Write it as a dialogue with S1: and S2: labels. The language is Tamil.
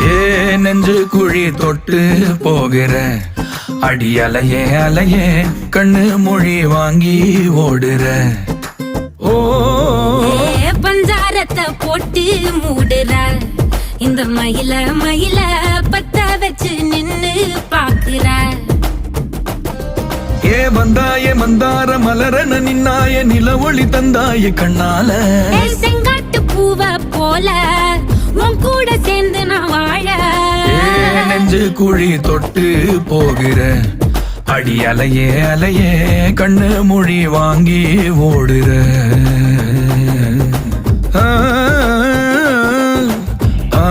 S1: ஏ நெஞ்சு குழி தொட்டு போகிற அடி அலையே அலையே கண்ணு மொழி வாங்கி ஓடுற. ஓ
S2: பஞ்சாரத்தை போட்டு மூடுற இந்த மயில மயில பத்த வச்சு நின்னு பாக்குற.
S1: ஏ வந்தாய மந்தார மலரன நின்னாய நில ஒளி தந்தாய கண்ணால.
S2: செங்காட்டு பூவ போல உன் கூட சேர்ந்து நான் வாழ.
S1: நெஞ்சு குழி தொட்டு போகிற அடி அலையே அலையே கண்ணு மொழி வாங்கி ஓடுற. ஆ ஆ